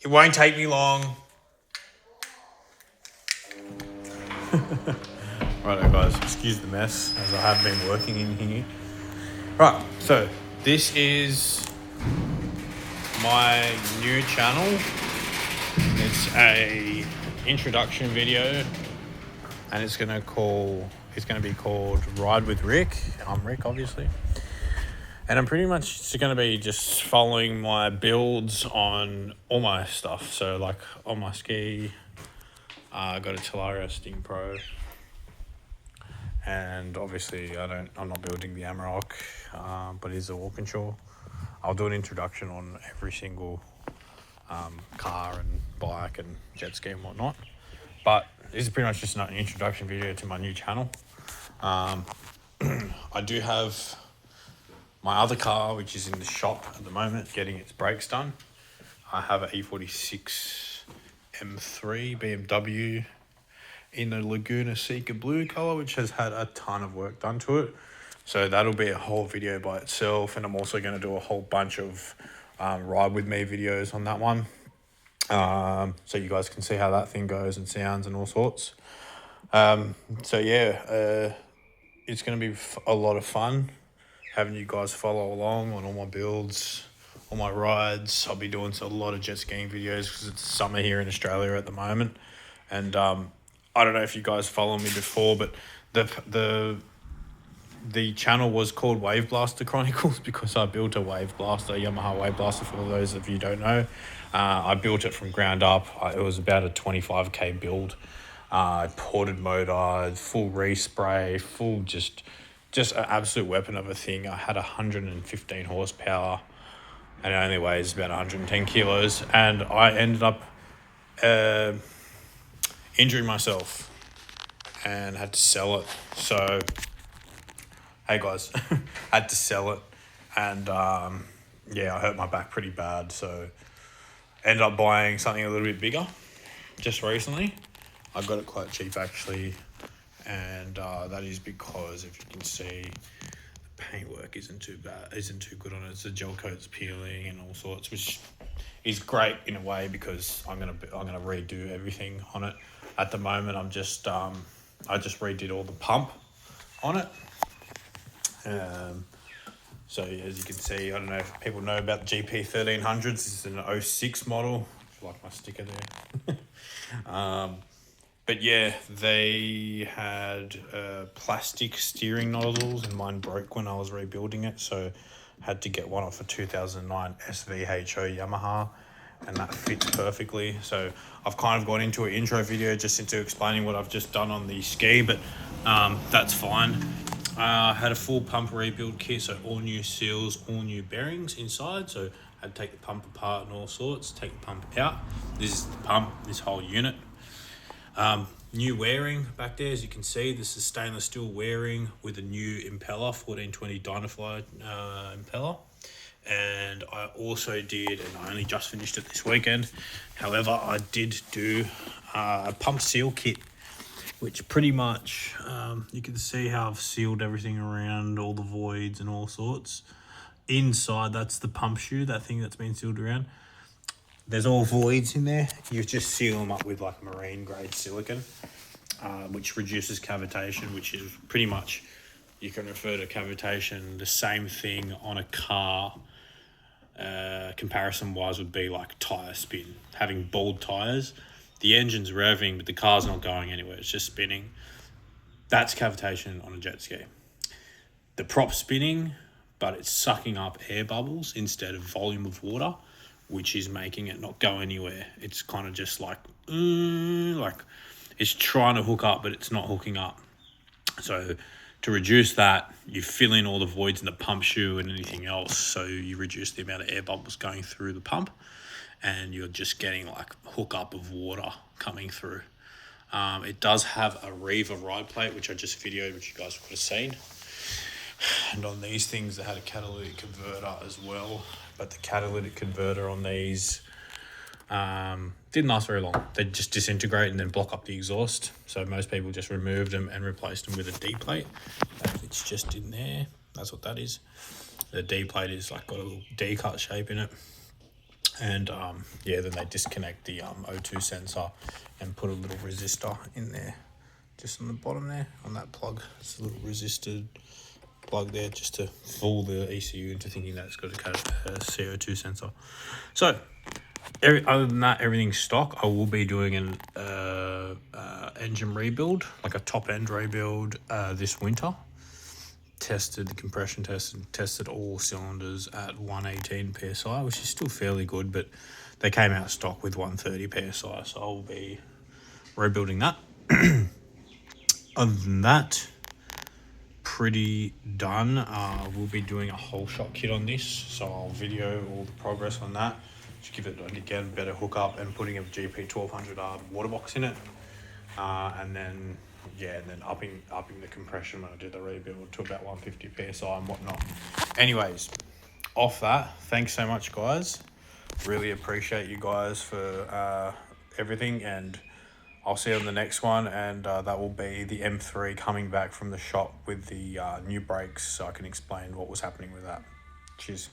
It won't take me long. Right, guys, excuse the mess as I have been working in here. Right, so this is my new channel. It's a introduction video, and it's gonna be called Ride with Rick. I'm Rick, obviously, and I'm pretty much just gonna be just following my builds on all my stuff. So like on my ski, I got a Talaria Sting Pro. And obviously I'm not building the Amarok, but it is a Walkinshaw. I'll do an introduction on every single car and bike and jet ski and whatnot. But this is pretty much just an introduction video to my new channel. I do have my other car, which is in the shop at the moment, getting its brakes done. I have an E46 M3 BMW in the Laguna Seca blue color, which has had a ton of work done to it. So that'll be a whole video by itself. And I'm also going to do a whole bunch of ride with me videos on that one. So you guys can see how that thing goes and sounds and all sorts. So yeah, it's going to be a lot of fun having you guys follow along on all my builds, all my rides. I'll be doing a lot of jet skiing videos because it's summer here in Australia at the moment. And I don't know if you guys follow me before, but the channel was called Wave Blaster Chronicles because I built a Wave Blaster, Yamaha Wave Blaster, for those of you who don't know. I built it from ground up. It was about a 25k build. Ported motor, full respray, full just an absolute weapon of a thing. I had 115 horsepower and it only weighs about 110 kilos. And I ended up injuring myself and had to sell it. So, hey guys, had to sell it. And yeah, I hurt my back pretty bad. So, ended up buying something a little bit bigger just recently. I got it quite cheap actually. And that is because, if you can see, the paintwork isn't too good on it. So the gel coat's peeling and all sorts, which is great in a way because I'm gonna redo everything on it. At the moment, I just redid all the pump on it. So as you can see, I don't know if people know about the GP 1300s. This is an 06 model. I like my sticker there. But yeah, they had plastic steering nozzles and mine broke when I was rebuilding it. So had to get one off a 2009 SVHO Yamaha, and that fits perfectly. So I've kind of gone into an intro video just into explaining what I've just done on the ski, but that's fine. I had a full pump rebuild kit, so all new seals, all new bearings inside. So I had to take the pump apart and all sorts, take the pump out. This is the pump, this whole unit. New wearing back there, as you can see. This is stainless steel wearing with a new impeller, 1420 Dynafly impeller. And I also did, and I only just finished it this weekend, however, I did do a pump seal kit, which pretty much, you can see how I've sealed everything around, all the voids and all sorts. Inside, that's the pump shoe, that thing that's been sealed around. There's all voids in there. You just seal them up with like marine grade silicone, which reduces cavitation, which is pretty much, you can refer to cavitation, the same thing on a car. Comparison wise would be like tire spin. Having bald tires, the engine's revving, but the car's not going anywhere. It's just spinning. That's cavitation on a jet ski. The prop's spinning, but it's sucking up air bubbles instead of volume of water, which is making it not go anywhere. It's kind of just like it's trying to hook up, but it's not hooking up. So to reduce that, you fill in all the voids in the pump shoe and anything else. So you reduce the amount of air bubbles going through the pump, and you're just getting like hookup of water coming through. It does have a Riva ride plate, which I just videoed, which you guys would have seen. And on these things, they had a catalytic converter as well. But the catalytic converter on these didn't last very long. They just disintegrate and then block up the exhaust. So most people just removed them and replaced them with a D plate. It's just in there. That's what that is. The D plate is like got a little D cut shape in it. And yeah, then they disconnect the O2 sensor and put a little resistor in there, just on the bottom there, on that plug. It's a little resistor plug there, just to fool the ECU into thinking that it's got a CO2 sensor. So other than that, everything's stock. I will be doing an engine rebuild, like a top end rebuild, this winter. Tested the compression test and tested all cylinders at 118 psi, which is still fairly good, but they came out of stock with 130 psi, so I'll be rebuilding that. Other than that, pretty done. We'll be doing a whole shot kit on this, so I'll video all the progress on that. Just give it again better hookup and putting a GP 1200R water box in it, and then upping the compression when I do the rebuild to about 150 psi and whatnot. Anyways, off that, thanks so much, guys. Really appreciate you guys for everything, and I'll see you on the next one, and that will be the M3 coming back from the shop with the new brakes, so I can explain what was happening with that. Cheers.